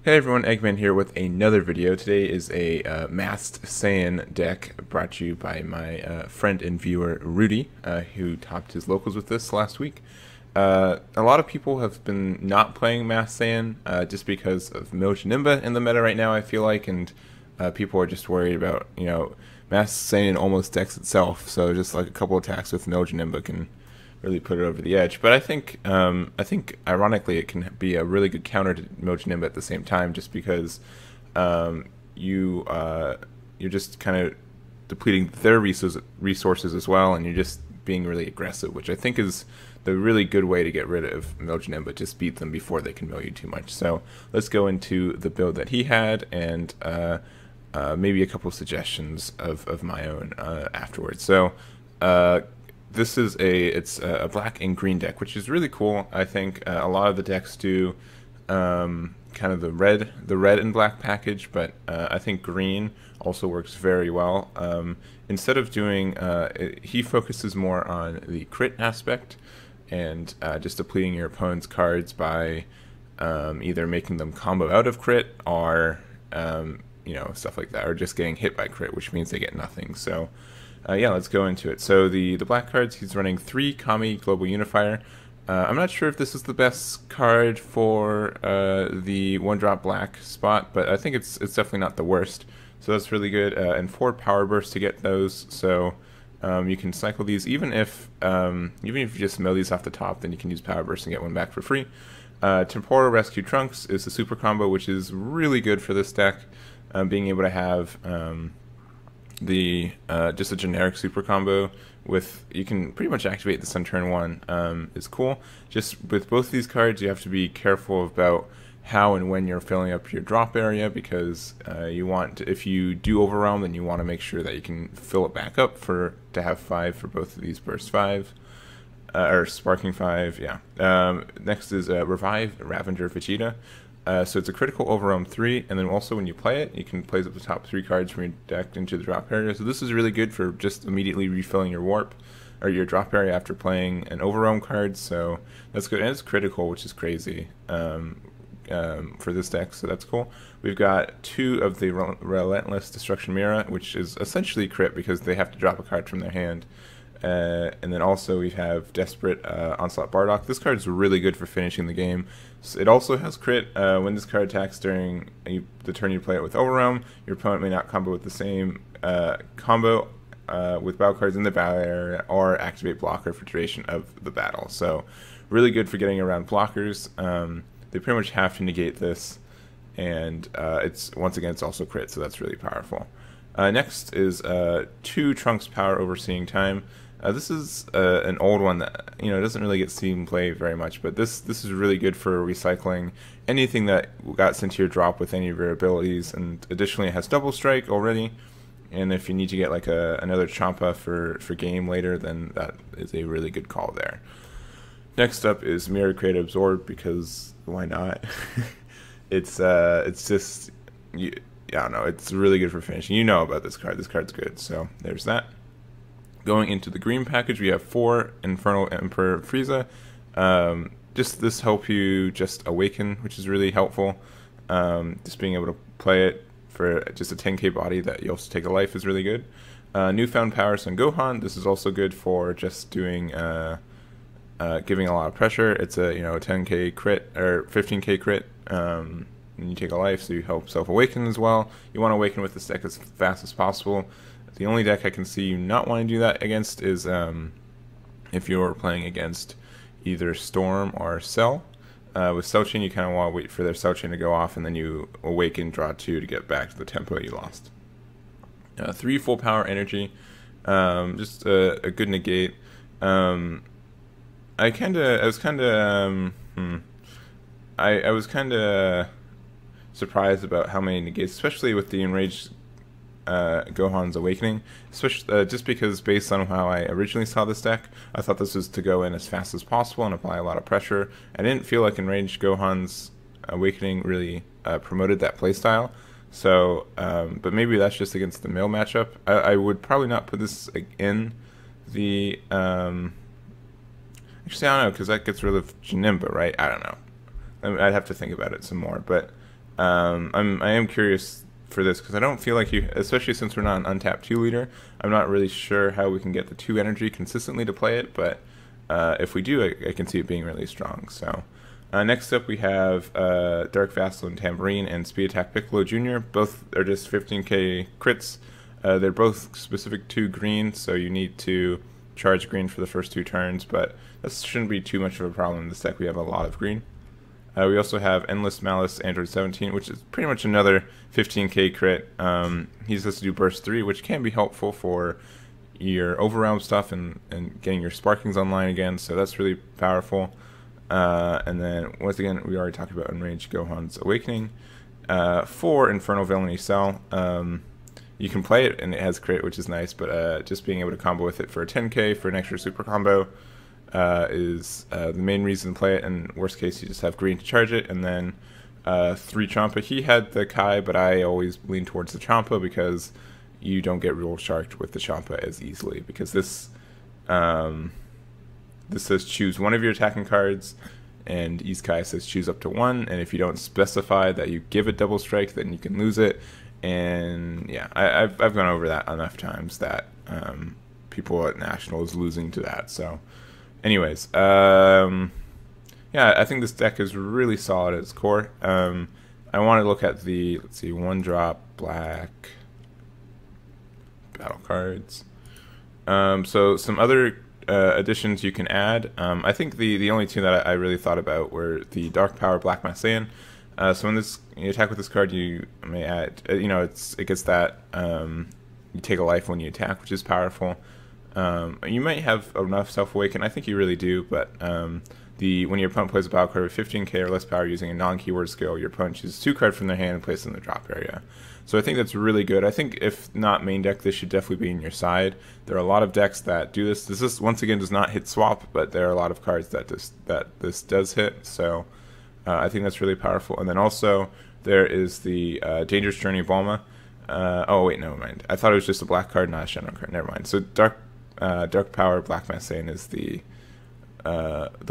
Hey everyone, Egman here with another video. Today is a masked Saiyan deck brought to you by my friend and viewer Rudy, who topped his locals with this last week. A lot of people have been not playing masked Saiyan just because of Moj Nimba in the meta right now, I feel like, and people are just worried about, masked Saiyan almost decks itself, so just like a couple attacks with Moj Nimba can really put it over the edge. But I think ironically it can be a really good counter to Moj Nimba at the same time, just because you're just kind of depleting their resources as well, and you're just being really aggressive, which I think is the really good way to get rid of Moj Nimba. Just beat them before they can mill you too much. So let's go into the build that he had, and maybe a couple of suggestions of my own afterwards. So this is it's a black and green deck, which is really cool. I think a lot of the decks do kind of the red and black package, but I think green also works very well. Instead of doing, he focuses more on the crit aspect and just depleting your opponent's cards by either making them combo out of crit or stuff like that, or just getting hit by crit, which means they get nothing. So yeah, let's go into it. So the black cards, he's running 3 Kami Global Unifier. I'm not sure if this is the best card for the 1-drop black spot, but I think it's definitely not the worst. So that's really good. And 4 Power Bursts to get those. So you can cycle these even if you just mill these off the top, then you can use Power Burst and get one back for free. Temporal Rescue Trunks is the super combo, which is really good for this deck. Being able to have just a generic super combo with, you can pretty much activate this on turn 1 is cool. Just with both of these cards, you have to be careful about how and when you're filling up your drop area, because you want to, if you do overwhelm, then you want to make sure that you can fill it back up to have 5 for both of these burst 5 or sparking 5. Yeah. Next is Revive Ravager Vegeta. So it's a critical overwhelm 3, and then also when you play it, you can place up the top 3 cards from your deck into the drop area. So this is really good for just immediately refilling your warp or your drop area after playing an overwhelm card. So that's good, and it's critical, which is crazy for this deck. So that's cool. We've got 2 of the Relentless Destruction Mirror, which is essentially crit because they have to drop a card from their hand. And then also we have Desperate Onslaught Bardock. This card is really good for finishing the game. So it also has crit. When this card attacks during the turn you play it with Overwhelm, your opponent may not combo with the same combo with battle cards in the battle area or activate blocker for duration of the battle. So really good for getting around blockers. They pretty much have to negate this, and once again it's also crit, so that's really powerful. Next is 2 Trunks Power Overseeing Time. This is an old one that doesn't really get seen play very much, but this is really good for recycling anything that got sent to your drop with any of your abilities, and additionally it has double strike already. And if you need to get like another Champa for game later, then that is a really good call there. Next up is Mirror Create Absorb, because why not? It's just I don't know, it's really good for finishing. You know about this card. This card's good. So there's that. Going into the green package, we have 4 Infernal Emperor Frieza. Just this help you just awaken, which is really helpful. Just being able to play it for just a 10k body that you also take a life is really good. Newfound Power Son Gohan. This is also good for just doing giving a lot of pressure. It's a 10k crit or 15k crit. And you take a life, so you help self-awaken as well. You want to awaken with this deck as fast as possible. The only deck I can see you not wanting to do that against is if you're playing against either Storm or Cell. With Cell Chain, you kind of want to wait for their Cell Chain to go off, and then you awaken, draw 2 to get back to the tempo you lost. 3 Full Power Energy, just a good negate. I was kind of surprised about how many negates, especially with the Enraged Gohan's Awakening, especially just because based on how I originally saw this deck, I thought this was to go in as fast as possible and apply a lot of pressure. I didn't feel like Enraged Gohan's Awakening really promoted that playstyle. So, but maybe that's just against the mill matchup. I would probably not put this in the actually I don't know, because that gets rid of Janemba, right? I don't know. I'd have to think about it some more, but I am curious for this because I don't feel like you, especially since we're not an untapped 2-liter, I'm not really sure how we can get the 2 energy consistently to play it, but if we do, I can see it being really strong. So next up we have Dark Vassal and Tambourine and Speed Attack Piccolo Jr. Both are just 15k crits. They're both specific to green, so you need to charge green for the first 2 turns, but that shouldn't be too much of a problem in this deck. We have a lot of green. We also have Endless Malice Android 17, which is pretty much another 15k crit. He's supposed to do Burst 3, which can be helpful for your Overwhelm stuff and getting your Sparkings online again, so that's really powerful. And then, once again, we already talked about Enraged Gohan's Awakening. For Infernal Villainy Cell, you can play it, and it has crit, which is nice, but just being able to combo with it for a 10k for an extra super combo is the main reason to play it, and worst case you just have green to charge it, and then 3 Champa. He had the Kai, but I always lean towards the Champa because you don't get Rule Sharked with the Champa as easily, because this says choose one of your attacking cards, and Kai says choose up to 1, and if you don't specify that you give it double strike, then you can lose it. And yeah, I've gone over that enough times that people at Nationals losing to that. So anyways, yeah, I think this deck is really solid at its core. I want to look at the, let's see, 1-drop black battle cards. So some other additions you can add. I think the only 2 that I really thought about were the Dark Power Black Mass Saiyan. So when you attack with this card, you may add, it gets that you take a life when you attack, which is powerful. You might have enough Self-Awaken. I think you really do, but when your opponent plays a battle card with 15k or less power using a non-keyword skill, your opponent chooses 2 cards from their hand and places in the drop area. So I think that's really good. I think if not main deck, this should definitely be in your side. There are a lot of decks that do this. This once again does not hit swap, but there are a lot of cards that this does hit. So I think that's really powerful. And then also there is the Dangerous Journey of Bulma. Oh wait, never mind. I thought it was just a black card, not a general card. Never mind. So Dark Power Black Mass Saiyan is the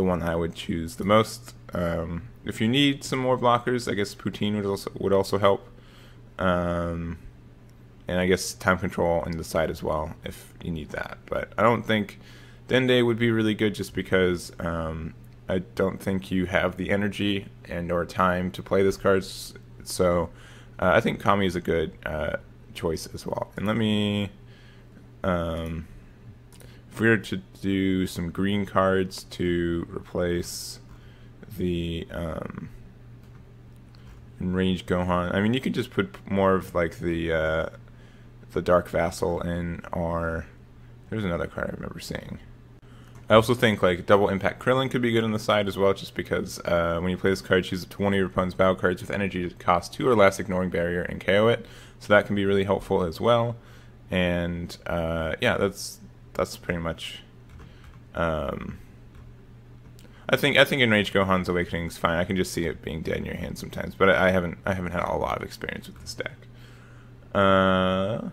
one I would choose the most. If you need some more blockers, I guess Poutine would also help. And I guess Time Control on the side as well if you need that. But I don't think Dende would be really good just because I don't think you have the energy and or time to play this card. So I think Kami is a good choice as well. And let me, if we were to do some green cards to replace the Enraged Gohan, I mean, you could just put more of like the Dark Vassal in our, there's another card I remember seeing. I also think like Double Impact Krillin could be good on the side as well, just because when you play this card, choose up to 1 of your opponent's battle cards with energy to cost 2 or less, ignoring barrier, and KO it. So that can be really helpful as well. And yeah, that's pretty much. I think Enraged Gohan's Awakening is fine. I can just see it being dead in your hand sometimes, but I haven't had a lot of experience with this deck. Yeah,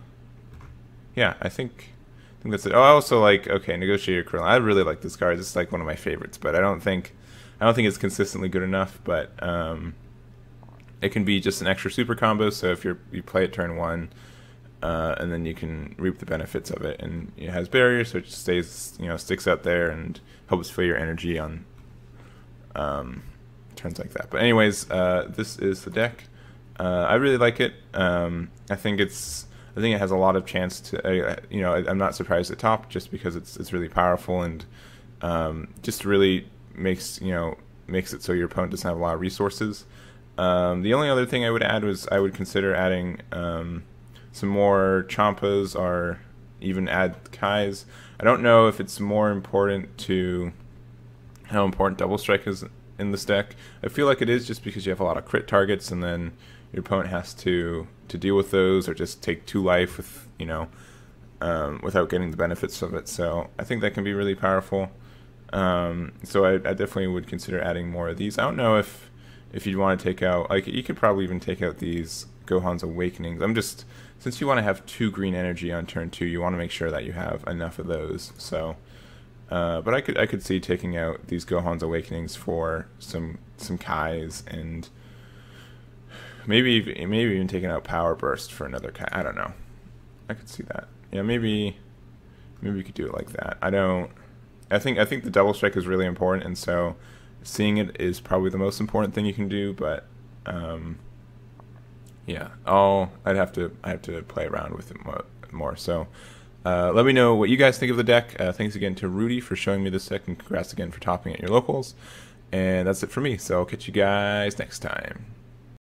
I think that's it. Oh, I also like, okay, Negotiator Krillin. I really like this card. It's like one of my favorites, but I don't think it's consistently good enough. But it can be just an extra super combo. So if you play it turn 1, and then you can reap the benefits of it, and it has barrier, so it just stays, sticks out there and helps fill your energy on turns like that. But anyways, this is the deck. I really like it. I think it has a lot of chance to, I'm not surprised at top just because it's really powerful and just really makes it so your opponent doesn't have a lot of resources. The only other thing I would add was I would consider adding some more Champas or even add Kais. I don't know if it's more important to how important Double Strike is in this deck. I feel like it is just because you have a lot of crit targets and then your opponent has to deal with those or just take 2 life with, without getting the benefits of it. So I think that can be really powerful. So I definitely would consider adding more of these. I don't know if you'd want to take out, like, you could probably even take out these Gohan's Awakenings. Since you want to have 2 green energy on turn 2, you want to make sure that you have enough of those. So, but I could see taking out these Gohan's Awakenings for some Kais and maybe even taking out Power Burst for another cat. I don't know. I could see that. Yeah, maybe we could do it like that. I think the double strike is really important, and so seeing it is probably the most important thing you can do. But yeah, I have to play around with it more. So let me know what you guys think of the deck. Thanks again to Rudy for showing me this deck, and congrats again for topping at your locals. And that's it for me. So I'll catch you guys next time.